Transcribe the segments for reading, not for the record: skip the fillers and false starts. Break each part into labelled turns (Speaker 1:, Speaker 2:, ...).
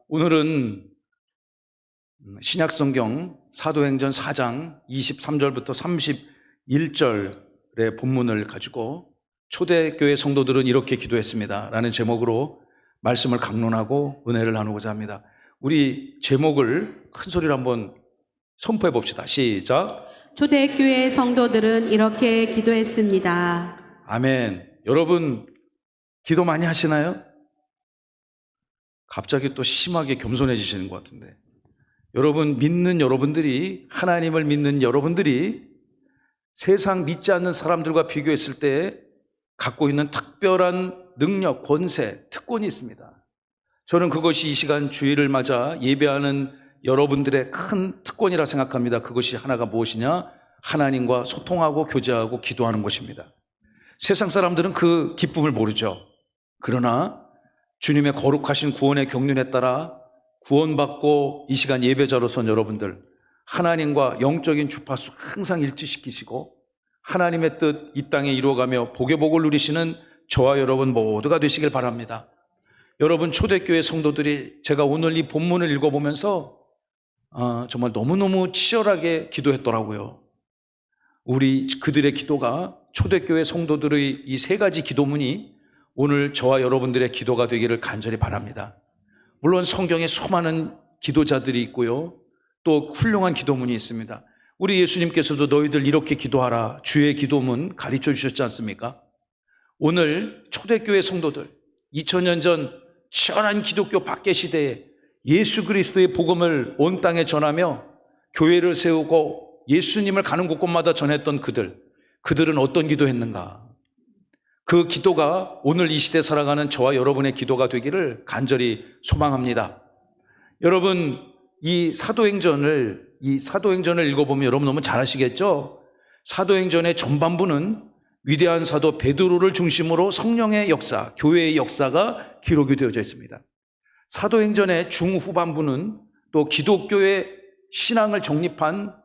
Speaker 1: 오늘은 신약성경 사도행전 4장 23절부터 31절의 본문을 가지고 초대교회 성도들은 이렇게 기도했습니다 라는 제목으로 말씀을 강론하고 은혜를 나누고자 합니다. 우리 제목을 큰 소리로 한번 선포해 봅시다. 시작.
Speaker 2: 초대교회 성도들은 이렇게 기도했습니다.
Speaker 1: 아멘. 여러분 기도 많이 하시나요? 갑자기 또 심하게 겸손해지시는 것 같은데, 여러분 믿는 여러분들이, 하나님을 믿는 여러분들이 세상 믿지 않는 사람들과 비교했을 때 갖고 있는 특별한 능력, 권세, 특권이 있습니다. 저는 그것이 이 시간 주일을 맞아 예배하는 여러분들의 큰 특권이라 생각합니다. 그것이 하나가 무엇이냐? 하나님과 소통하고 교제하고 기도하는 것입니다. 세상 사람들은 그 기쁨을 모르죠. 그러나 주님의 거룩하신 구원의 경륜에 따라 구원받고 이 시간 예배자로서는 여러분들 하나님과 영적인 주파수 항상 일치시키시고 하나님의 뜻 이 땅에 이루어가며 복의 복을 누리시는 저와 여러분 모두가 되시길 바랍니다. 여러분 초대교회 성도들이 제가 오늘 이 본문을 읽어보면서 정말 너무너무 치열하게 기도했더라고요. 우리 그들의 기도가, 초대교회 성도들의 이 세 가지 기도문이 오늘 저와 여러분들의 기도가 되기를 간절히 바랍니다. 물론 성경에 수많은 기도자들이 있고요, 또 훌륭한 기도문이 있습니다. 우리 예수님께서도 너희들 이렇게 기도하라 주의 기도문 가르쳐 주셨지 않습니까? 오늘 초대교회 성도들 2000년 전 치열한 기독교 박해 시대에 예수 그리스도의 복음을 온 땅에 전하며 교회를 세우고 예수님을 가는 곳곳마다 전했던 그들은 어떤 기도했는가? 그 기도가 오늘 이 시대 살아가는 저와 여러분의 기도가 되기를 간절히 소망합니다. 여러분 이 사도행전을 읽어보면 여러분 너무 잘 아시겠죠? 사도행전의 전반부는 위대한 사도 베드로를 중심으로 성령의 역사, 교회의 역사가 기록이 되어져 있습니다. 사도행전의 중후반부는 또 기독교의 신앙을 정립한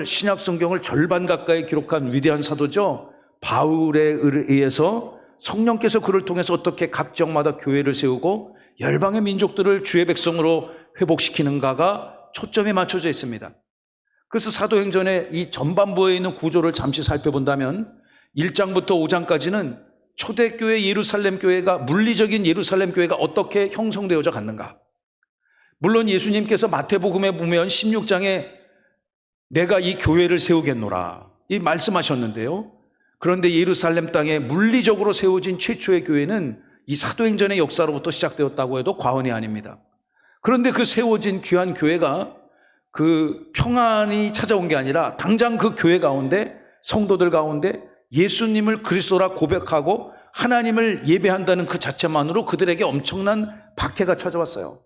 Speaker 1: 신약 성경을 절반 가까이 기록한 위대한 사도죠. 바울에 의해서 성령께서 그를 통해서 어떻게 각 지역마다 교회를 세우고 열방의 민족들을 주의 백성으로 회복시키는가가 초점에 맞춰져 있습니다. 그래서 사도행전의 이 전반부에 있는 구조를 잠시 살펴본다면 1장부터 5장까지는 초대교회 예루살렘 교회가, 물리적인 예루살렘 교회가 어떻게 형성되어져 갔는가. 물론 예수님께서 마태복음에 보면 16장에 내가 이 교회를 세우겠노라 이 말씀하셨는데요. 그런데 예루살렘 땅에 물리적으로 세워진 최초의 교회는 이 사도행전의 역사로부터 시작되었다고 해도 과언이 아닙니다. 그런데 그 세워진 귀한 교회가 그 평안이 찾아온 게 아니라 당장 그 교회 가운데, 성도들 가운데 예수님을 그리스도라 고백하고 하나님을 예배한다는 그 자체만으로 그들에게 엄청난 박해가 찾아왔어요.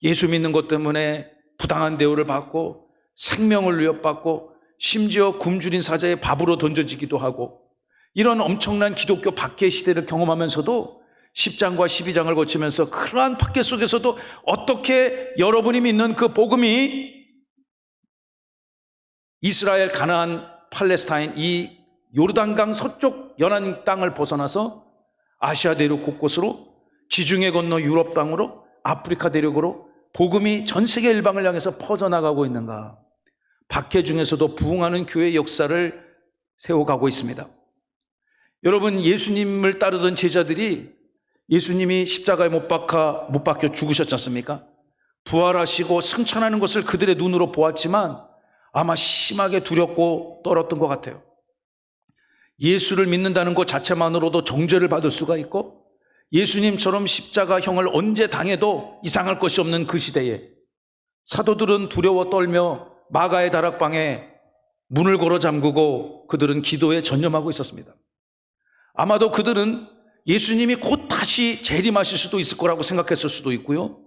Speaker 1: 예수 믿는 것 때문에 부당한 대우를 받고 생명을 위협받고 심지어 굶주린 사자의 밥으로 던져지기도 하고, 이런 엄청난 기독교 박해 시대를 경험하면서도 10장과 12장을 거치면서 그러한 박해 속에서도 어떻게 여러분이 믿는 그 복음이 이스라엘, 가나안, 팔레스타인 이 요르단강 서쪽 연안 땅을 벗어나서 아시아 대륙 곳곳으로, 지중해 건너 유럽 땅으로, 아프리카 대륙으로 복음이 전 세계 일방을 향해서 퍼져나가고 있는가? 박해 중에서도 부흥하는 교회의 역사를 세워가고 있습니다. 여러분 예수님을 따르던 제자들이 예수님이 십자가에 못 박혀 죽으셨지 않습니까? 부활하시고 승천하는 것을 그들의 눈으로 보았지만 아마 심하게 두렵고 떨었던 것 같아요. 예수를 믿는다는 것 자체만으로도 정죄를 받을 수가 있고, 예수님처럼 십자가형을 언제 당해도 이상할 것이 없는 그 시대에 사도들은 두려워 떨며 마가의 다락방에 문을 걸어 잠그고 그들은 기도에 전념하고 있었습니다. 아마도 그들은 예수님이 곧 다시 재림하실 수도 있을 거라고 생각했을 수도 있고요,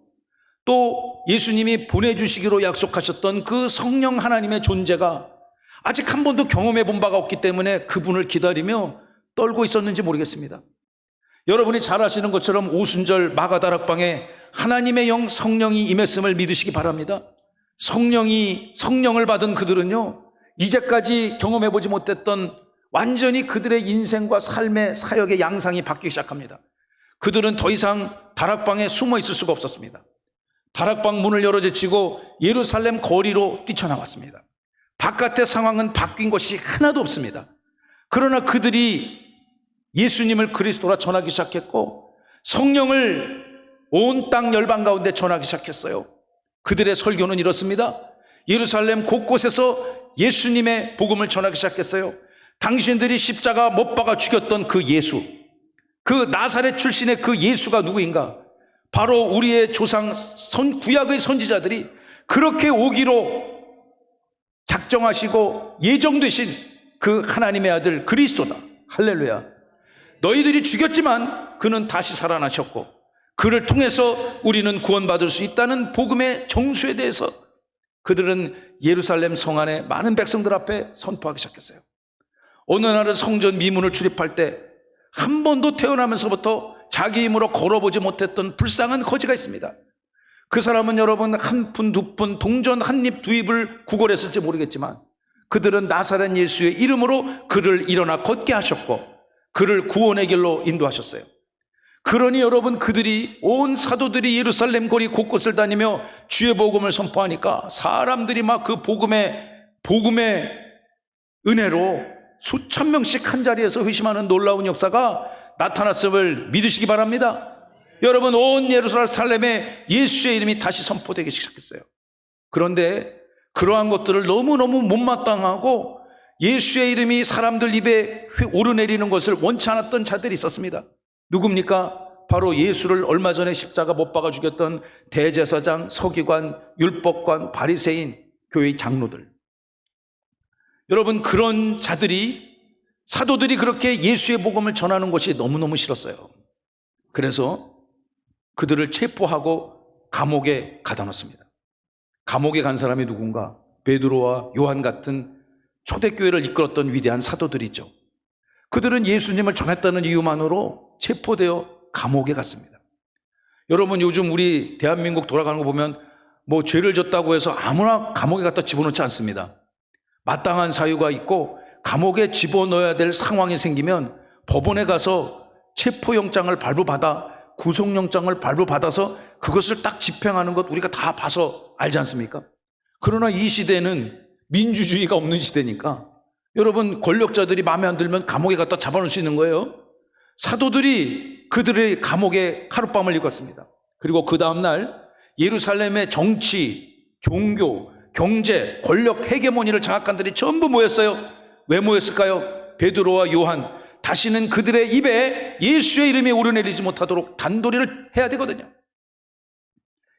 Speaker 1: 또 예수님이 보내주시기로 약속하셨던 그 성령 하나님의 존재가 아직 한 번도 경험해 본 바가 없기 때문에 그분을 기다리며 떨고 있었는지 모르겠습니다. 여러분이 잘 아시는 것처럼 오순절 마가 다락방에 하나님의 영 성령이 임했음을 믿으시기 바랍니다. 성령을 받은 그들은요, 이제까지 경험해보지 못했던 완전히 그들의 인생과 삶의 사역의 양상이 바뀌기 시작합니다. 그들은 더 이상 다락방에 숨어 있을 수가 없었습니다. 다락방 문을 열어 제치고 예루살렘 거리로 뛰쳐나왔습니다. 바깥의 상황은 바뀐 것이 하나도 없습니다. 그러나 그들이 예수님을 그리스도라 전하기 시작했고 성령을 온 땅 열방 가운데 전하기 시작했어요. 그들의 설교는 이렇습니다. 예루살렘 곳곳에서 예수님의 복음을 전하기 시작했어요. 당신들이 십자가 못 박아 죽였던 그 예수, 그 나사렛 출신의 그 예수가 누구인가? 바로 우리의 조상 구약의 선지자들이 그렇게 오기로 작정하시고 예정되신 그 하나님의 아들 그리스도다. 할렐루야. 너희들이 죽였지만 그는 다시 살아나셨고 그를 통해서 우리는 구원받을 수 있다는 복음의 정수에 대해서 그들은 예루살렘 성 안에 많은 백성들 앞에 선포하기 시작했어요. 어느 날은 성전 미문을 출입할 때 한 번도 태어나면서부터 자기 힘으로 걸어보지 못했던 불쌍한 거지가 있습니다. 그 사람은 여러분 한 푼, 두 푼, 동전 한 입, 두 입을 구걸했을지 모르겠지만 그들은 나사렛 예수의 이름으로 그를 일어나 걷게 하셨고 그를 구원의 길로 인도하셨어요. 그러니 여러분 그들이 온 사도들이 예루살렘 거리 곳곳을 다니며 주의 복음을 선포하니까 사람들이 막 그 복음의 은혜로 수천 명씩 한 자리에서 회심하는 놀라운 역사가 나타났음을 믿으시기 바랍니다. 여러분 온 예루살렘에 예수의 이름이 다시 선포되기 시작했어요. 그런데 그러한 것들을 너무너무 못마땅하고 예수의 이름이 사람들 입에 오르내리는 것을 원치 않았던 자들이 있었습니다. 누굽니까? 바로 예수를 얼마 전에 십자가 못 박아 죽였던 대제사장, 서기관, 율법관, 바리새인, 교회의 장로들. 여러분 그런 자들이 사도들이 그렇게 예수의 복음을 전하는 것이 너무너무 싫었어요. 그래서 그들을 체포하고 감옥에 가다 놓습니다. 감옥에 간 사람이 누군가? 베드로와 요한 같은 초대교회를 이끌었던 위대한 사도들이죠. 그들은 예수님을 전했다는 이유만으로 체포되어 감옥에 갔습니다. 여러분 요즘 우리 대한민국 돌아가는 거 보면 뭐 죄를 졌다고 해서 아무나 감옥에 갖다 집어넣지 않습니다. 마땅한 사유가 있고 감옥에 집어넣어야 될 상황이 생기면 법원에 가서 체포영장을 발부받아 구속영장을 발부받아서 그것을 딱 집행하는 것 우리가 다 봐서 알지 않습니까? 그러나 이 시대는 민주주의가 없는 시대니까 여러분 권력자들이 마음에 안 들면 감옥에 갖다 잡아놓을 수 있는 거예요. 사도들이 그들의 감옥에 하룻밤을 읽었습니다. 그리고 그 다음날 예루살렘의 정치, 종교, 경제, 권력, 헤게모니를 장악한 들이 전부 모였어요. 왜 모였을까요? 베드로와 요한 다시는 그들의 입에 예수의 이름이 오르내리지 못하도록 단도리를 해야 되거든요.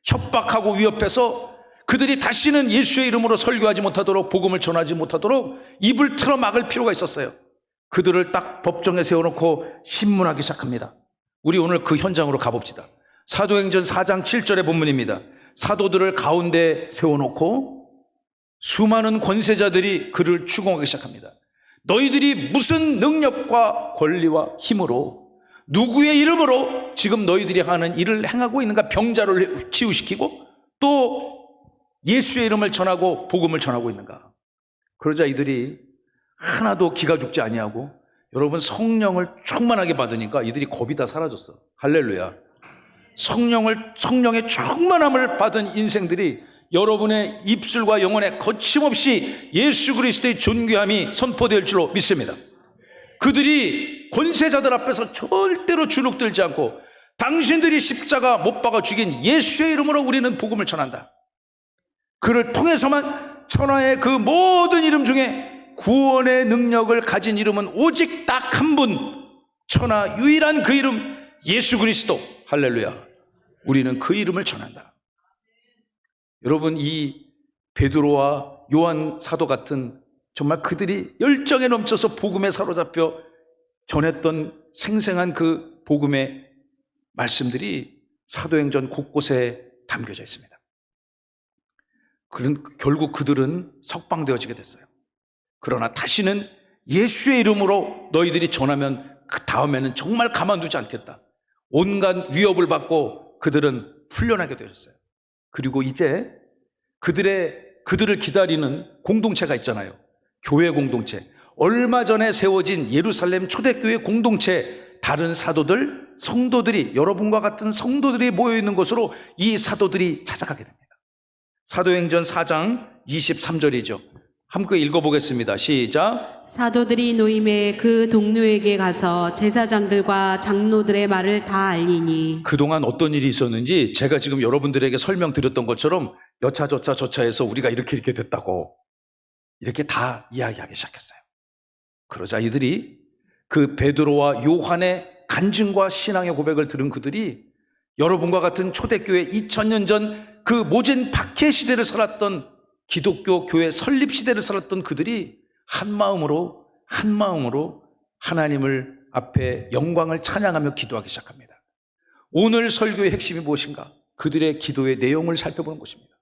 Speaker 1: 협박하고 위협해서 그들이 다시는 예수의 이름으로 설교하지 못하도록 복음을 전하지 못하도록 입을 틀어 막을 필요가 있었어요. 그들을 딱 법정에 세워놓고 신문하기 시작합니다. 우리 오늘 그 현장으로 가봅시다. 사도행전 4장 7절의 본문입니다. 사도들을 가운데 세워놓고 수많은 권세자들이 그를 추궁하기 시작합니다. 너희들이 무슨 능력과 권리와 힘으로 누구의 이름으로 지금 너희들이 하는 일을 행하고 있는가? 병자를 치유시키고 또 예수의 이름을 전하고 복음을 전하고 있는가? 그러자 이들이 하나도 기가 죽지 아니하고 여러분 성령을 충만하게 받으니까 이들이 겁이 다 사라졌어. 할렐루야. 성령의 충만함을 받은 인생들이 여러분의 입술과 영혼에 거침없이 예수 그리스도의 존귀함이 선포될 줄로 믿습니다. 그들이 권세자들 앞에서 절대로 주눅들지 않고 당신들이 십자가 못 박아 죽인 예수의 이름으로 우리는 복음을 전한다. 그를 통해서만 천하의 그 모든 이름 중에 구원의 능력을 가진 이름은 오직 딱 한 분, 천하 유일한 그 이름 예수 그리스도. 할렐루야. 우리는 그 이름을 전한다. 여러분 이 베드로와 요한 사도 같은 정말 그들이 열정에 넘쳐서 복음에 사로잡혀 전했던 생생한 그 복음의 말씀들이 사도행전 곳곳에 담겨져 있습니다. 결국 그들은 석방되어지게 됐어요. 그러나 다시는 예수의 이름으로 너희들이 전하면 그 다음에는 정말 가만두지 않겠다. 온갖 위협을 받고 그들은 풀려나게 되었어요. 그리고 이제 그들을 기다리는 공동체가 있잖아요. 교회 공동체. 얼마 전에 세워진 예루살렘 초대교회 공동체 다른 사도들 성도들이, 여러분과 같은 성도들이 모여있는 곳으로 이 사도들이 찾아가게 됩니다. 사도행전 4장 23절이죠. 함께 읽어보겠습니다. 시작.
Speaker 2: 사도들이 노임에 그 동료에게 가서 제사장들과 장로들의 말을 다 알리니.
Speaker 1: 그동안 어떤 일이 있었는지 제가 지금 여러분들에게 설명드렸던 것처럼 여차저차해서 우리가 이렇게 됐다고 이렇게 다 이야기하기 시작했어요. 그러자 이들이 그 베드로와 요한의 간증과 신앙의 고백을 들은 그들이 여러분과 같은 초대교회 2000년 전 그 모진 박해 시대를 살았던 기독교 교회 설립 시대를 살았던 그들이 한 마음으로 하나님을 앞에 영광을 찬양하며 기도하기 시작합니다. 오늘 설교의 핵심이 무엇인가? 그들의 기도의 내용을 살펴보는 것입니다.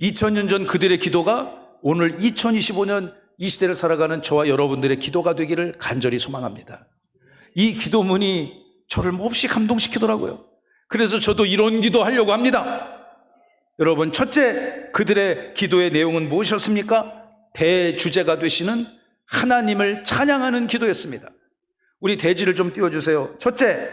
Speaker 1: 2000년 전 그들의 기도가 오늘 2025년 이 시대를 살아가는 저와 여러분들의 기도가 되기를 간절히 소망합니다. 이 기도문이 저를 몹시 감동시키더라고요. 그래서 저도 이런 기도 하려고 합니다. 여러분, 첫째, 그들의 기도의 내용은 무엇이었습니까? 대주제가 되시는 하나님을 찬양하는 기도였습니다. 우리 대지를 좀 띄워주세요. 첫째,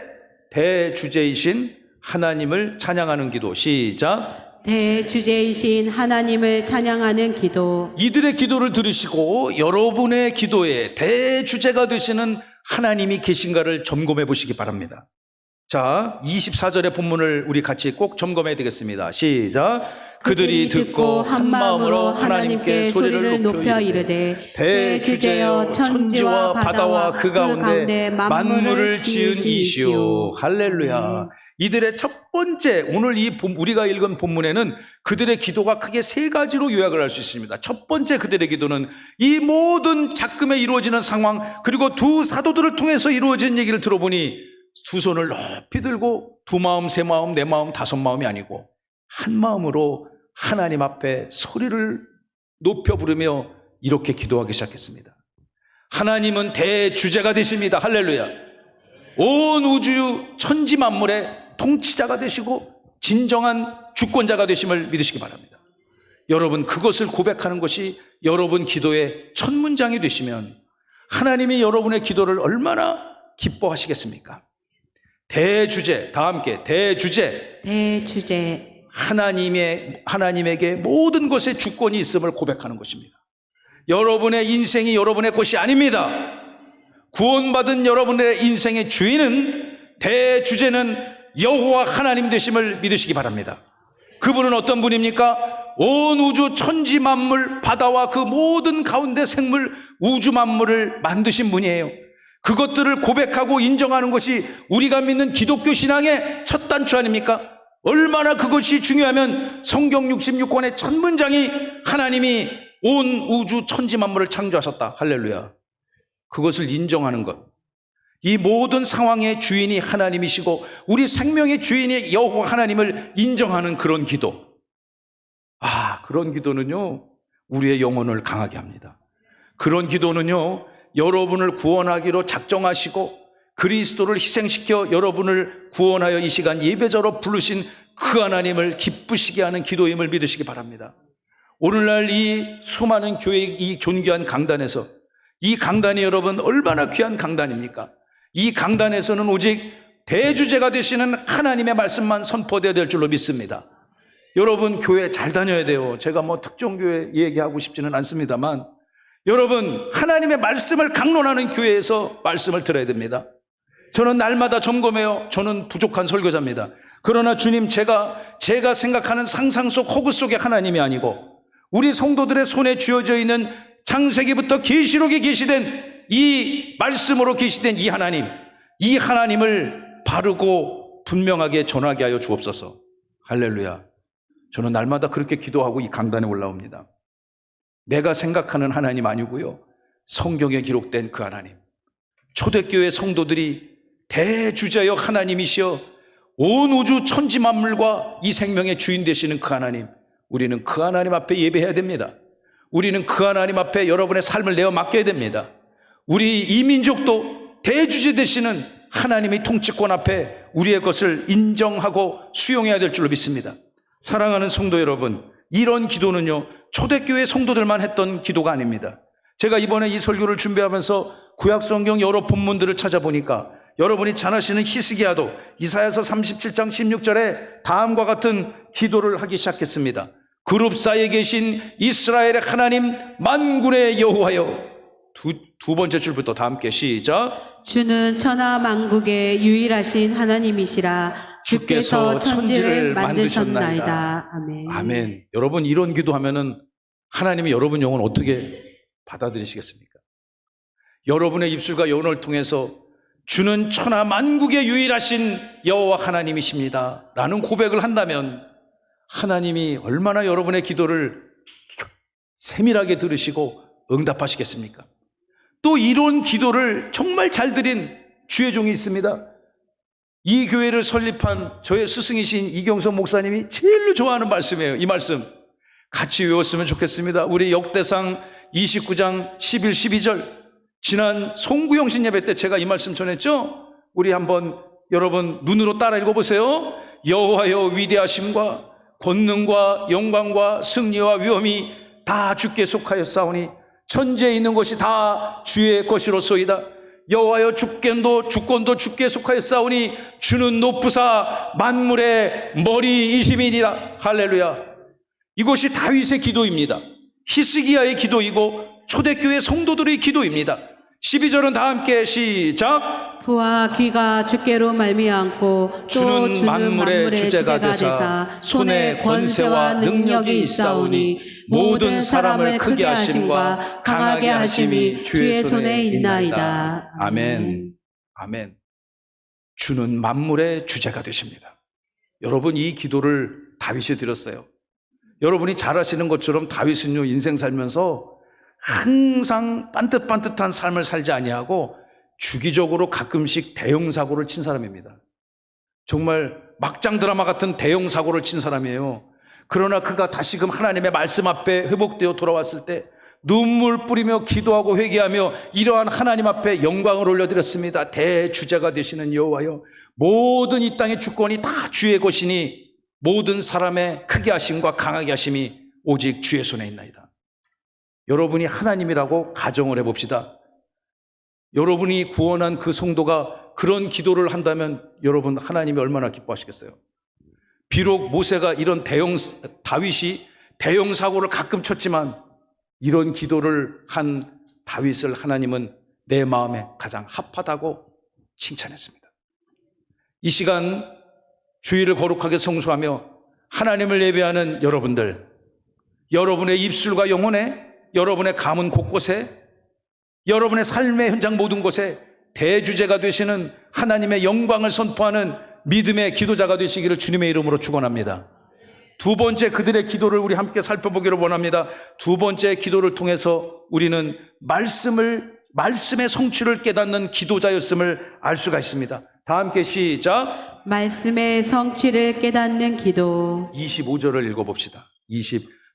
Speaker 1: 대주제이신 하나님을 찬양하는 기도. 시작.
Speaker 2: 대주제이신 하나님을 찬양하는 기도.
Speaker 1: 이들의 기도를 들으시고 여러분의 기도에 대주제가 되시는 하나님이 계신가를 점검해 보시기 바랍니다. 자, 24절의 본문을 우리 같이 꼭 점검해야 되겠습니다. 시작. 그들이 듣고 한 마음으로 하나님께 소리를 높여 이르되 대주제여 천지와 바다와 그 가운데 만물을 지은 이시오. 할렐루야. 이들의 첫 번째, 오늘 우리가 읽은 본문에는 그들의 기도가 크게 세 가지로 요약을 할 수 있습니다. 첫 번째 그들의 기도는 이 모든 작금에 이루어지는 상황, 그리고 두 사도들을 통해서 이루어진 얘기를 들어보니 두 손을 높이 들고 두 마음, 세 마음, 네 마음, 다섯 마음이 아니고 한 마음으로 하나님 앞에 소리를 높여 부르며 이렇게 기도하기 시작했습니다. 하나님은 대주제가 되십니다. 할렐루야. 온 우주 천지 만물의 통치자가 되시고 진정한 주권자가 되심을 믿으시기 바랍니다. 여러분, 그것을 고백하는 것이 여러분 기도의 첫 문장이 되시면 하나님이 여러분의 기도를 얼마나 기뻐하시겠습니까? 대주제, 다 함께 대주제. 하나님에게 모든 것의 주권이 있음을 고백하는 것입니다. 여러분의 인생이 여러분의 것이 아닙니다. 구원받은 여러분의 인생의 주인은, 대주제는 여호와 하나님 되심을 믿으시기 바랍니다. 그분은 어떤 분입니까? 온 우주 천지 만물, 바다와 그 모든 가운데 생물, 우주 만물을 만드신 분이에요. 그것들을 고백하고 인정하는 것이 우리가 믿는 기독교 신앙의 첫 단추 아닙니까? 얼마나 그것이 중요하면 성경 66권의 첫 문장이 하나님이 온 우주 천지 만물을 창조하셨다. 할렐루야. 그것을 인정하는 것. 이 모든 상황의 주인이 하나님이시고 우리 생명의 주인이 여호와 하나님을 인정하는 그런 기도. 그런 기도는요, 우리의 영혼을 강하게 합니다. 그런 기도는요, 여러분을 구원하기로 작정하시고 그리스도를 희생시켜 여러분을 구원하여 이 시간 예배자로 부르신 그 하나님을 기쁘시게 하는 기도임을 믿으시기 바랍니다. 오늘날 이 수많은 교회 이 존귀한 강단에서, 이 강단이 여러분 얼마나 귀한 강단입니까? 이 강단에서는 오직 대주제가 되시는 하나님의 말씀만 선포되어야 될 줄로 믿습니다. 여러분, 교회 잘 다녀야 돼요. 제가 특정 교회 얘기하고 싶지는 않습니다만, 여러분, 하나님의 말씀을 강론하는 교회에서 말씀을 들어야 됩니다. 저는 날마다 점검해요. 저는 부족한 설교자입니다. 그러나 주님, 제가 생각하는 상상 속 허구 속의 하나님이 아니고 우리 성도들의 손에 쥐어져 있는 창세기부터 계시록에 계시된 이 말씀으로 계시된 이 하나님을 바르고 분명하게 전하게 하여 주옵소서. 할렐루야. 저는 날마다 그렇게 기도하고 이 강단에 올라옵니다. 내가 생각하는 하나님 아니고요, 성경에 기록된 그 하나님, 초대교회 성도들이 대주제여 하나님이시여 온 우주 천지 만물과 이 생명의 주인 되시는 그 하나님, 우리는 그 하나님 앞에 예배해야 됩니다. 우리는 그 하나님 앞에 여러분의 삶을 내어 맡겨야 됩니다. 우리 이 민족도 대주제 되시는 하나님의 통치권 앞에 우리의 것을 인정하고 수용해야 될 줄로 믿습니다. 사랑하는 성도 여러분, 이런 기도는요, 초대교회 성도들만 했던 기도가 아닙니다. 제가 이번에 이 설교를 준비하면서 구약성경 여러 본문들을 찾아보니까 여러분이 잘 아시는 히스기야도 이사야서 37장 16절에 다음과 같은 기도를 하기 시작했습니다. 그룹 사이에 계신 이스라엘의 하나님 만군의 여호와여. 두 번째 줄부터 다 함께 시작.
Speaker 2: 주는 천하 만국의 유일하신 하나님이시라. 주께서 천지를 만드셨나이다. 아멘.
Speaker 1: 아멘. 여러분 이런 기도하면은 하나님이 여러분 영혼 어떻게 받아들이시겠습니까? 여러분의 입술과 영혼을 통해서 주는 천하 만국의 유일하신 여호와 하나님이십니다 라는 고백을 한다면 하나님이 얼마나 여러분의 기도를 세밀하게 들으시고 응답하시겠습니까? 또 이런 기도를 정말 잘 드린 주의 종이 있습니다. 이 교회를 설립한 저의 스승이신 이경석 목사님이 제일 좋아하는 말씀이에요. 이 말씀 같이 외웠으면 좋겠습니다. 우리 역대상 29장 11, 12절 지난 송구영신 예배 때 제가 이 말씀 전했죠? 우리 한번 여러분 눈으로 따라 읽어보세요. 여호와여 위대하심과 권능과 영광과 승리와 위엄이 다 주께 속하였사오니 천지에 있는 것이 다 주의 것이로소이다. 여호와여 주권도 주께 속하였사오니 주는 높으사 만물의 머리이심이니라. 할렐루야. 이것이 다윗의 기도입니다. 히스기야의 기도이고 초대교회 성도들의 기도입니다. 12절은 다 함께 시작.
Speaker 2: 부와 귀가 주께로 말미암고 또
Speaker 1: 주는 만물의 주제가 되사 손에 권세와 능력이 있사오니 모든 사람을 크게 하심과 강하게 하심이 주의 손에 있나이다. 아멘. 아멘. 주는 만물의 주제가 되십니다. 여러분 이 기도를 다윗이 드렸어요. 여러분이 잘 아시는 것처럼 다윗은요 인생 살면서 항상 반듯반듯한 삶을 살지 아니하고 주기적으로 가끔씩 대형 사고를 친 사람입니다. 정말 막장 드라마 같은 대형 사고를 친 사람이에요. 그러나 그가 다시금 하나님의 말씀 앞에 회복되어 돌아왔을 때 눈물 뿌리며 기도하고 회개하며 이러한 하나님 앞에 영광을 올려드렸습니다. 대주제가 되시는 여호와여, 모든 이 땅의 주권이 다 주의 것이니 모든 사람의 크게 하심과 강하게 하심이 오직 주의 손에 있나이다. 여러분이 하나님이라고 가정을 해봅시다. 여러분이 구원한 그 성도가 그런 기도를 한다면 여러분 하나님이 얼마나 기뻐하시겠어요? 비록 모세가 이런 다윗이 대형 사고를 가끔 쳤지만 이런 기도를 한 다윗을 하나님은 내 마음에 가장 합하다고 칭찬했습니다. 이 시간 주일을 거룩하게 성수하며 하나님을 예배하는 여러분들, 여러분의 입술과 영혼에, 여러분의 가문 곳곳에, 여러분의 삶의 현장 모든 곳에 대주제가 되시는 하나님의 영광을 선포하는 믿음의 기도자가 되시기를 주님의 이름으로 축원합니다. 두 번째 그들의 기도를 우리 함께 살펴보기를 원합니다. 두 번째 기도를 통해서 우리는 말씀의 성취를 깨닫는 기도자였음을 알 수가 있습니다. 다 함께 시작.
Speaker 2: 말씀의 성취를 깨닫는 기도.
Speaker 1: 25절을 읽어봅시다.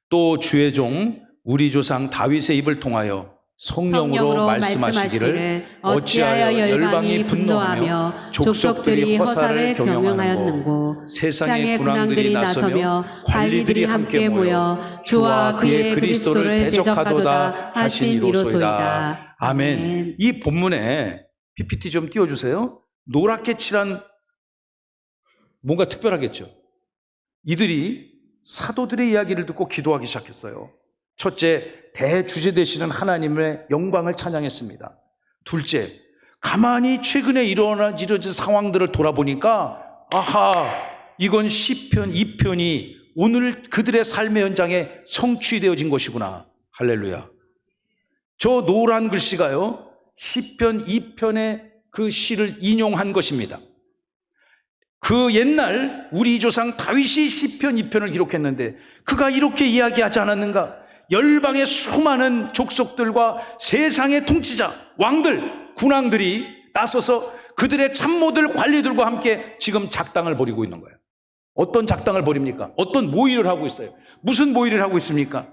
Speaker 1: 또 주의 종 우리 조상 다윗의 입을 통하여 성령으로 말씀하시기를 어찌하여 열방이 분노하며 족속들이 허사를 경영하였는고. 세상의 군왕들이 나서며 관리들이 함께 모여 주와 그의 그리스도를 대적하도다 하시니로소이다. 아멘. 이 본문에 PPT 좀 띄워주세요. 노랗게 칠한 뭔가 특별하겠죠. 이들이 사도들의 이야기를 듣고 기도하기 시작했어요. 첫째, 대주제 되시는 하나님의 영광을 찬양했습니다. 둘째, 가만히 최근에 이루어진 상황들을 돌아보니까 아하, 이건 시편 2편이 오늘 그들의 삶의 현장에 성취되어진 것이구나. 할렐루야. 저 노란 글씨가요, 시편 2편의 그 시를 인용한 것입니다. 그 옛날 우리 조상 다윗이 시편 2편을 기록했는데 그가 이렇게 이야기하지 않았는가? 열방의 수많은 족속들과 세상의 통치자, 왕들, 군왕들이 나서서 그들의 참모들, 관리들과 함께 지금 작당을 벌이고 있는 거예요. 어떤 작당을 벌입니까? 어떤 모의를 하고 있어요. 무슨 모의를 하고 있습니까?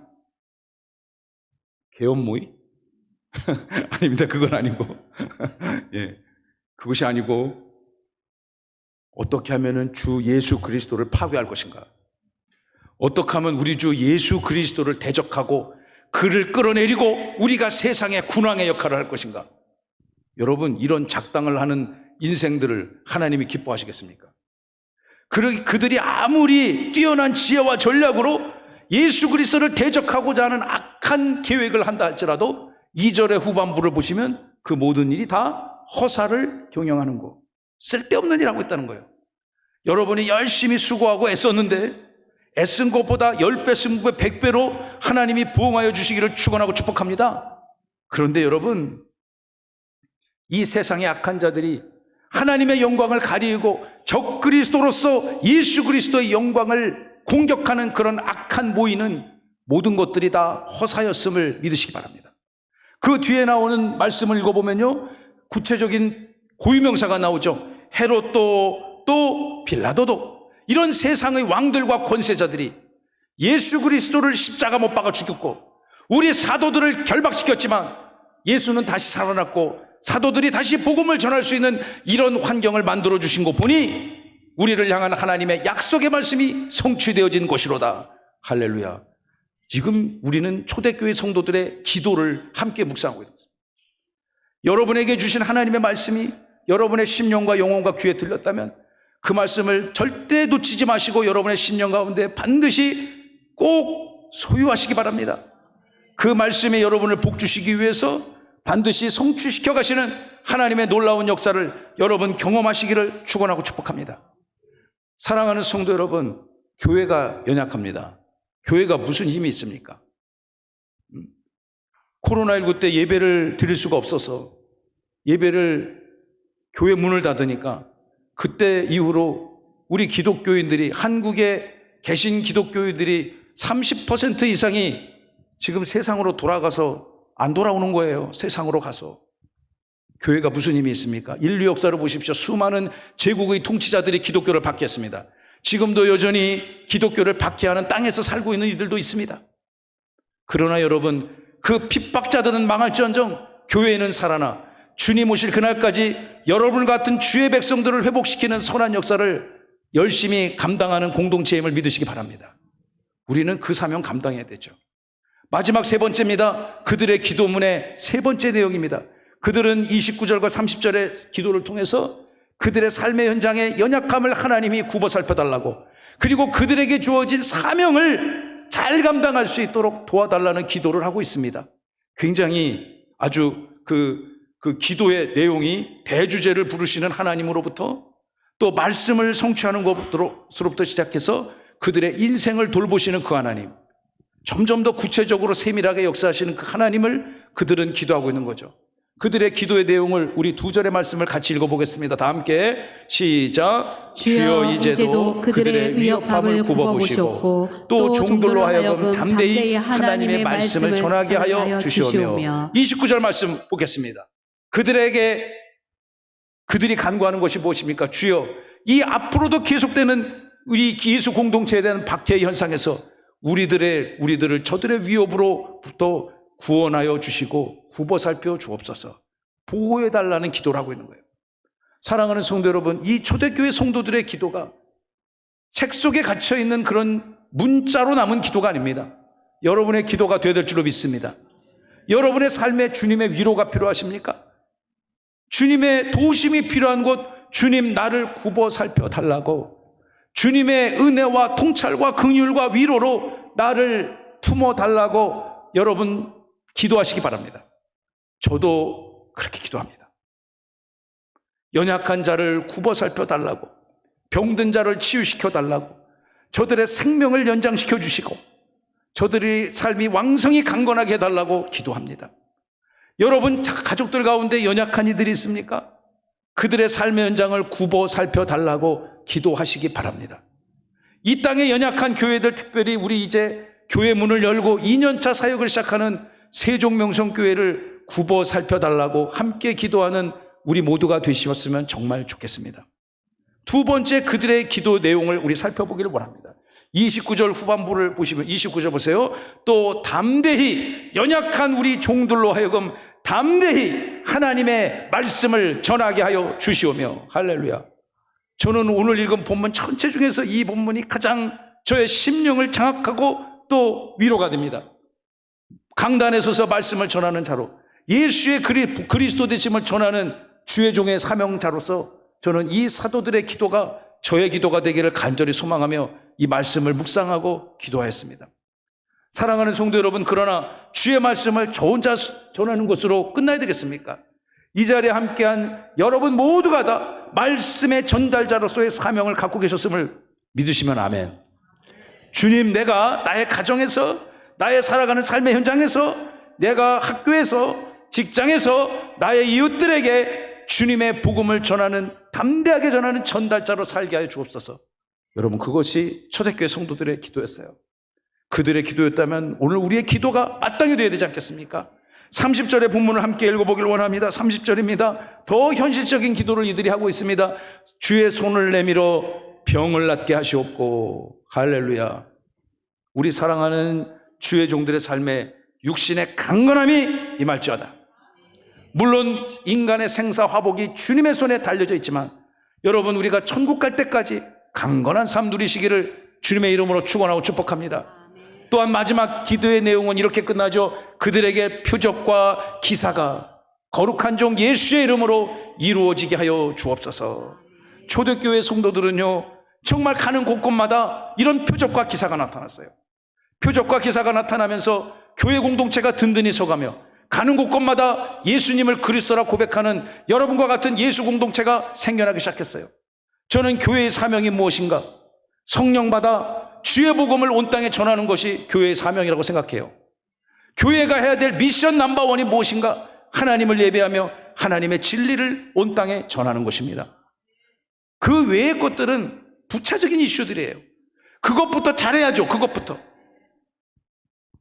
Speaker 1: 개헌 모의? 아닙니다. 그건 아니고. 예, 그것이 아니고 어떻게 하면은 주 예수 그리스도를 파괴할 것인가? 어떻게 하면 우리 주 예수 그리스도를 대적하고 그를 끌어내리고 우리가 세상의 군왕의 역할을 할 것인가? 여러분, 이런 작당을 하는 인생들을 하나님이 기뻐하시겠습니까? 그들이 아무리 뛰어난 지혜와 전략으로 예수 그리스도를 대적하고자 하는 악한 계획을 한다 할지라도 2절의 후반부를 보시면 그 모든 일이 다 허사를 경영하는 거, 쓸데없는 일 하고 있다는 거예요. 여러분이 열심히 수고하고 애썼는데 애쓴 것보다 10배, 20배, 100배로 하나님이 부응하여 주시기를 축원하고 축복합니다. 그런데 여러분, 이 세상의 악한 자들이 하나님의 영광을 가리우고 적 그리스도로서 예수 그리스도의 영광을 공격하는 그런 악한 모이는 모든 것들이 다 허사였음을 믿으시기 바랍니다. 그 뒤에 나오는 말씀을 읽어보면요, 구체적인 고유명사가 나오죠. 헤롯도 또 빌라도도, 이런 세상의 왕들과 권세자들이 예수 그리스도를 십자가 못 박아 죽였고 우리 사도들을 결박시켰지만 예수는 다시 살아났고 사도들이 다시 복음을 전할 수 있는 이런 환경을 만들어 주신 거 보니 우리를 향한 하나님의 약속의 말씀이 성취되어진 것이로다. 할렐루야. 지금 우리는 초대교회 성도들의 기도를 함께 묵상하고 있습니다. 여러분에게 주신 하나님의 말씀이 여러분의 심령과 영혼과 귀에 들렸다면 그 말씀을 절대 놓치지 마시고 여러분의 심령 가운데 반드시 꼭 소유하시기 바랍니다. 그 말씀에 여러분을 복주시기 위해서 반드시 성취시켜 가시는 하나님의 놀라운 역사를 여러분 경험하시기를 축원하고 축복합니다. 사랑하는 성도 여러분, 교회가 연약합니다. 교회가 무슨 힘이 있습니까? 코로나19 때 예배를 드릴 수가 없어서 예배를 교회 문을 닫으니까 그때 이후로 우리 기독교인들이, 한국에 계신 기독교인들이 30% 이상이 지금 세상으로 돌아가서 안 돌아오는 거예요. 세상으로 가서. 교회가 무슨 힘이 있습니까? 인류 역사를 보십시오. 수많은 제국의 통치자들이 기독교를 박해했습니다. 지금도 여전히 기독교를 박해하는 땅에서 살고 있는 이들도 있습니다. 그러나 여러분, 그 핍박자들은 망할지언정 교회는 살아나 주님 오실 그날까지 여러분 같은 주의 백성들을 회복시키는 선한 역사를 열심히 감당하는 공동체임을 믿으시기 바랍니다. 우리는 그 사명 감당해야 되죠. 마지막 세 번째입니다. 그들의 기도문의 세 번째 내용입니다. 그들은 29절과 30절의 기도를 통해서 그들의 삶의 현장의 연약함을 하나님이 굽어 살펴달라고, 그리고 그들에게 주어진 사명을 잘 감당할 수 있도록 도와달라는 기도를 하고 있습니다. 굉장히 아주 그 기도의 내용이 대주제를 부르시는 하나님으로부터 또 말씀을 성취하는 것으로부터 시작해서 그들의 인생을 돌보시는 그 하나님, 점점 더 구체적으로 세밀하게 역사하시는 그 하나님을 그들은 기도하고 있는 거죠. 그들의 기도의 내용을 우리 두 절의 말씀을 같이 읽어보겠습니다. 다 함께 시작. 주여 이제도 그들의 위협함을 굽어보시고 또 종들로 하여금 담대히 하나님의 말씀을 전하게 하여 주시오며. 29절 말씀 보겠습니다. 그들이 간구하는 것이 무엇입니까? 주여, 이 앞으로도 계속되는 우리 예수 공동체에 대한 박해 현상에서 우리들을 저들의 위협으로부터 구원하여 주시고 굽어 살펴 주옵소서, 보호해달라는 기도를 하고 있는 거예요. 사랑하는 성도 여러분, 이 초대교회 성도들의 기도가 책 속에 갇혀있는 그런 문자로 남은 기도가 아닙니다. 여러분의 기도가 되어야 될 줄로 믿습니다. 여러분의 삶에 주님의 위로가 필요하십니까? 주님의 도우심이 필요한 곳, 주님 나를 굽어 살펴달라고, 주님의 은혜와 통찰과 긍휼과 위로로 나를 품어달라고 여러분 기도하시기 바랍니다. 저도 그렇게 기도합니다. 연약한 자를 굽어 살펴달라고, 병든 자를 치유시켜달라고, 저들의 생명을 연장시켜 주시고 저들의 삶이 왕성히 강건하게 해달라고 기도합니다. 여러분 가족들 가운데 연약한 이들이 있습니까? 그들의 삶의 연장을 굽어 살펴달라고 기도하시기 바랍니다. 이 땅의 연약한 교회들, 특별히 우리 이제 교회 문을 열고 2년차 사역을 시작하는 세종명성교회를 굽어 살펴달라고 함께 기도하는 우리 모두가 되셨으면 정말 좋겠습니다. 두 번째, 그들의 기도 내용을 우리 살펴보기를 원합니다. 29절 후반부를 보시면 29절 보세요. 또 담대히, 연약한 우리 종들로 하여금 담대히 하나님의 말씀을 전하게 하여 주시오며. 할렐루야. 저는 오늘 읽은 본문 전체 중에서 이 본문이 가장 저의 심령을 장악하고 또 위로가 됩니다. 강단에 서서 말씀을 전하는 자로, 예수의 그리스도 되심을 전하는 주의 종의 사명자로서 저는 이 사도들의 기도가 저의 기도가 되기를 간절히 소망하며 이 말씀을 묵상하고 기도하였습니다. 사랑하는 성도 여러분, 그러나 주의 말씀을 저 혼자 전하는 것으로 끝나야 되겠습니까? 이 자리에 함께한 여러분 모두가 다 말씀의 전달자로서의 사명을 갖고 계셨음을 믿으시면 아멘. 주님, 내가 나의 가정에서, 나의 살아가는 삶의 현장에서, 내가 학교에서, 직장에서 나의 이웃들에게 주님의 복음을 전하는, 담대하게 전하는 전달자로 살게 하여 주옵소서. 여러분, 그것이 초대교회 성도들의 기도였어요. 그들의 기도였다면 오늘 우리의 기도가 마땅히 되어야 되지 않겠습니까? 30절의 본문을 함께 읽어보길 원합니다. 30절입니다. 더 현실적인 기도를 이들이 하고 있습니다. 주의 손을 내밀어 병을 낫게 하시옵고. 할렐루야. 우리 사랑하는 주의 종들의 삶에 육신의 강건함이 임할지어다. 물론 인간의 생사 화복이 주님의 손에 달려져 있지만 여러분, 우리가 천국 갈 때까지 강건한 삶 누리시기를 주님의 이름으로 축원하고 축복합니다. 또한 마지막 기도의 내용은 이렇게 끝나죠. 그들에게 표적과 기사가 거룩한 종 예수의 이름으로 이루어지게 하여 주옵소서. 초대교회 성도들은요, 정말 가는 곳곳마다 이런 표적과 기사가 나타났어요. 표적과 기사가 나타나면서 교회 공동체가 든든히 서가며 가는 곳곳마다 예수님을 그리스도라 고백하는 여러분과 같은 예수 공동체가 생겨나기 시작했어요. 저는 교회의 사명이 무엇인가? 성령 받아 주의 복음을 온 땅에 전하는 것이 교회의 사명이라고 생각해요. 교회가 해야 될 미션 넘버원이 무엇인가? 하나님을 예배하며 하나님의 진리를 온 땅에 전하는 것입니다. 그 외의 것들은 부차적인 이슈들이에요. 그것부터 잘해야죠. 그것부터.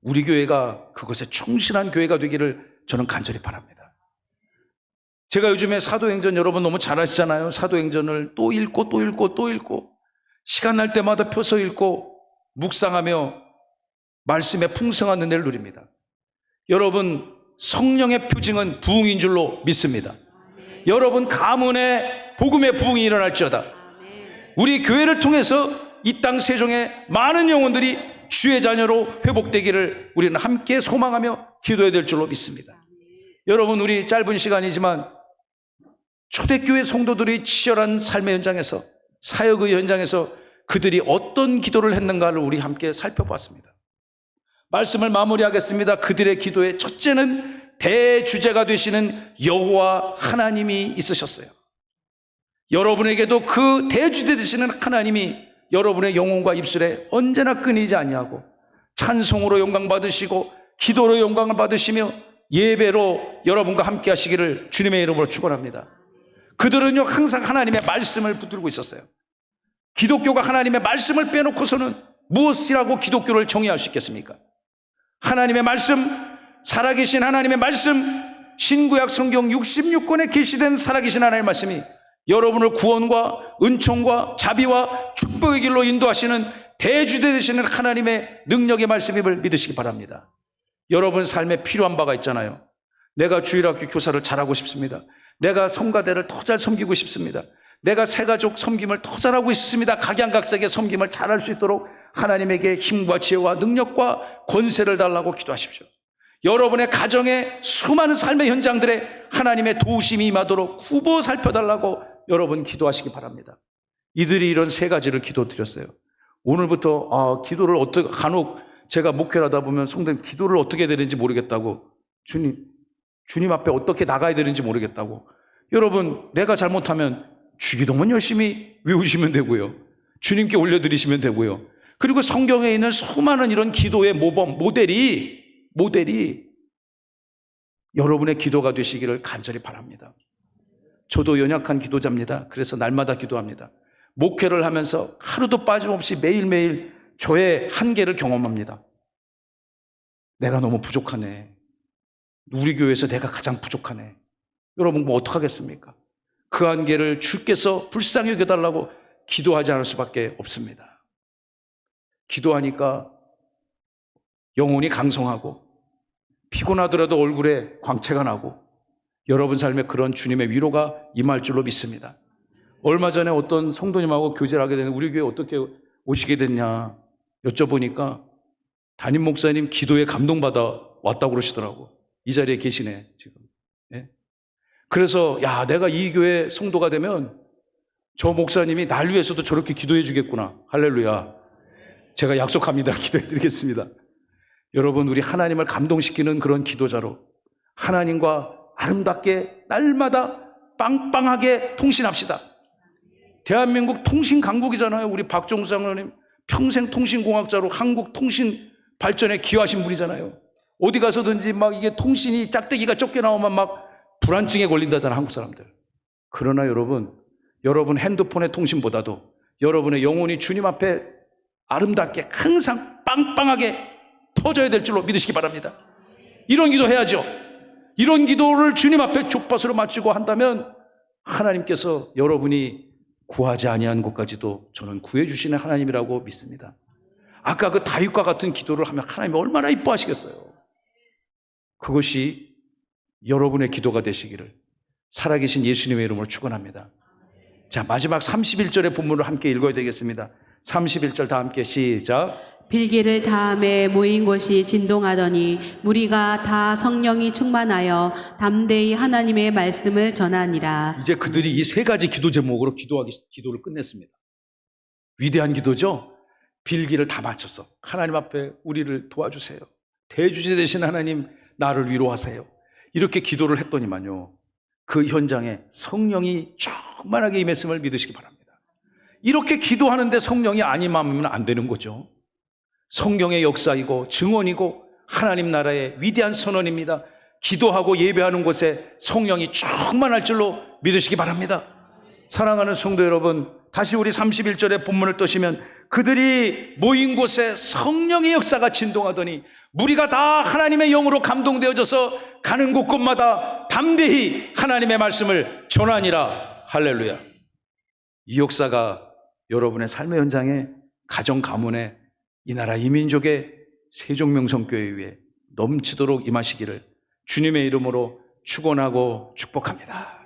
Speaker 1: 우리 교회가 그것에 충실한 교회가 되기를 저는 간절히 바랍니다. 제가 요즘에 사도행전 여러분 너무 잘 아시잖아요. 사도행전을 또 읽고 또 읽고 또 읽고 시간 날 때마다 펴서 읽고 묵상하며 말씀의 풍성한 은혜를 누립니다. 여러분, 성령의 표징은 부흥인 줄로 믿습니다. 여러분 가문에 복음의 부흥이 일어날지어다. 우리 교회를 통해서 이 땅 세종의 많은 영혼들이 주의 자녀로 회복되기를 우리는 함께 소망하며 기도해야 될 줄로 믿습니다. 여러분, 우리 짧은 시간이지만 초대교회 성도들이 치열한 삶의 현장에서, 사역의 현장에서 그들이 어떤 기도를 했는가를 우리 함께 살펴봤습니다. 말씀을 마무리하겠습니다. 그들의 기도의 첫째는 대주제가 되시는 여호와 하나님이 있으셨어요. 여러분에게도 그 대주제 되시는 하나님이 여러분의 영혼과 입술에 언제나 끊이지 아니하고 찬송으로 영광 받으시고 기도로 영광을 받으시며 예배로 여러분과 함께 하시기를 주님의 이름으로 축원합니다. 그들은요, 항상 하나님의 말씀을 붙들고 있었어요. 기독교가 하나님의 말씀을 빼놓고서는 무엇이라고 기독교를 정의할 수 있겠습니까? 하나님의 말씀, 살아계신 하나님의 말씀, 신구약 성경 66권에 계시된 살아계신 하나님의 말씀이 여러분을 구원과 은총과 자비와 축복의 길로 인도하시는 대주대 되시는 하나님의 능력의 말씀임을 믿으시기 바랍니다. 여러분 삶에 필요한 바가 있잖아요. 내가 주일학교 교사를 잘하고 싶습니다. 내가 성가대를 더 잘 섬기고 싶습니다. 내가 새가족 섬김을 더 잘하고 있습니다. 각양각색의 섬김을 잘할 수 있도록 하나님에게 힘과 지혜와 능력과 권세를 달라고 기도하십시오. 여러분의 가정의 수많은 삶의 현장들에 하나님의 도우심이 임하도록 후보 살펴달라고 여러분 기도하시기 바랍니다. 이들이 이런 세 가지를 기도드렸어요. 오늘부터 기도를 어떻게, 간혹 제가 목회를 하다 보면 성도님 기도를 어떻게 해야 되는지 모르겠다고, 주님 앞에 어떻게 나가야 되는지 모르겠다고. 여러분, 내가 잘못하면 주기도문 열심히 외우시면 되고요, 주님께 올려드리시면 되고요. 그리고 성경에 있는 수많은 이런 기도의 모범, 모델이 여러분의 기도가 되시기를 간절히 바랍니다. 저도 연약한 기도자입니다. 그래서 날마다 기도합니다. 목회를 하면서 하루도 빠짐없이 매일매일 저의 한계를 경험합니다. 내가 너무 부족하네. 우리 교회에서 내가 가장 부족하네. 여러분 뭐 어떡하겠습니까? 그 한계를 주께서 불쌍히 여겨달라고 기도하지 않을 수밖에 없습니다. 기도하니까 영혼이 강성하고 피곤하더라도 얼굴에 광채가 나고 여러분 삶에 그런 주님의 위로가 임할 줄로 믿습니다. 얼마 전에 어떤 성도님하고 교제를 하게 되는데 우리 교회 어떻게 오시게 됐냐 여쭤보니까 담임 목사님 기도에 감동받아 왔다고 그러시더라고. 이 자리에 계시네 지금. 예? 그래서 야, 내가 이 교회 성도가 되면 저 목사님이 날 위해서도 저렇게 기도해 주겠구나. 할렐루야. 제가 약속합니다. 기도해 드리겠습니다. 여러분, 우리 하나님을 감동시키는 그런 기도자로 하나님과 아름답게 날마다 빵빵하게 통신합시다. 대한민국 통신 강국이잖아요. 우리 박종수 장로님 평생 통신공학자로 한국 통신 발전에 기여하신 분이잖아요. 어디 가서든지 막 이게 통신이 짝대기가 좁게 나오면 막 불안증에 걸린다잖아, 한국 사람들. 그러나 여러분 핸드폰의 통신보다도 여러분의 영혼이 주님 앞에 아름답게 항상 빵빵하게 터져야 될 줄로 믿으시기 바랍니다. 이런 기도 해야죠. 이런 기도를 주님 앞에 족밭으로 마치고 한다면 하나님께서 여러분이 구하지 아니한 곳까지도 저는 구해주시는 하나님이라고 믿습니다. 아까 그 다윗과 같은 기도를 하면 하나님이 얼마나 이뻐하시겠어요. 그것이 여러분의 기도가 되시기를 살아계신 예수님의 이름으로 축원합니다. 자, 마지막 31절의 본문을 함께 읽어야 되겠습니다. 31절 다 함께 시작.
Speaker 2: 빌기를 다음에 모인 곳이 진동하더니 무리가 다 성령이 충만하여 담대히 하나님의 말씀을 전하니라.
Speaker 1: 이제 그들이 이 세 가지 기도 제목으로 기도를 끝냈습니다. 위대한 기도죠. 빌기를 다 맞췄어. 하나님 앞에 우리를 도와주세요. 대주제 되신 하나님, 나를 위로하세요. 이렇게 기도를 했더니만요, 그 현장에 성령이 충만하게 임했음을 믿으시기 바랍니다. 이렇게 기도하는데 성령이 안 임하면 안 되는 거죠. 성경의 역사이고 증언이고 하나님 나라의 위대한 선언입니다. 기도하고 예배하는 곳에 성령이 충만할 줄로 믿으시기 바랍니다. 사랑하는 성도 여러분, 다시 우리 31절의 본문을 떠시면 그들이 모인 곳에 성령의 역사가 진동하더니 무리가 다 하나님의 영으로 감동되어져서 가는 곳곳마다 담대히 하나님의 말씀을 전하니라. 할렐루야. 이 역사가 여러분의 삶의 현장에, 가정 가문에, 이 나라 이민족의 세종명성교회 위에 넘치도록 임하시기를 주님의 이름으로 축원하고 축복합니다.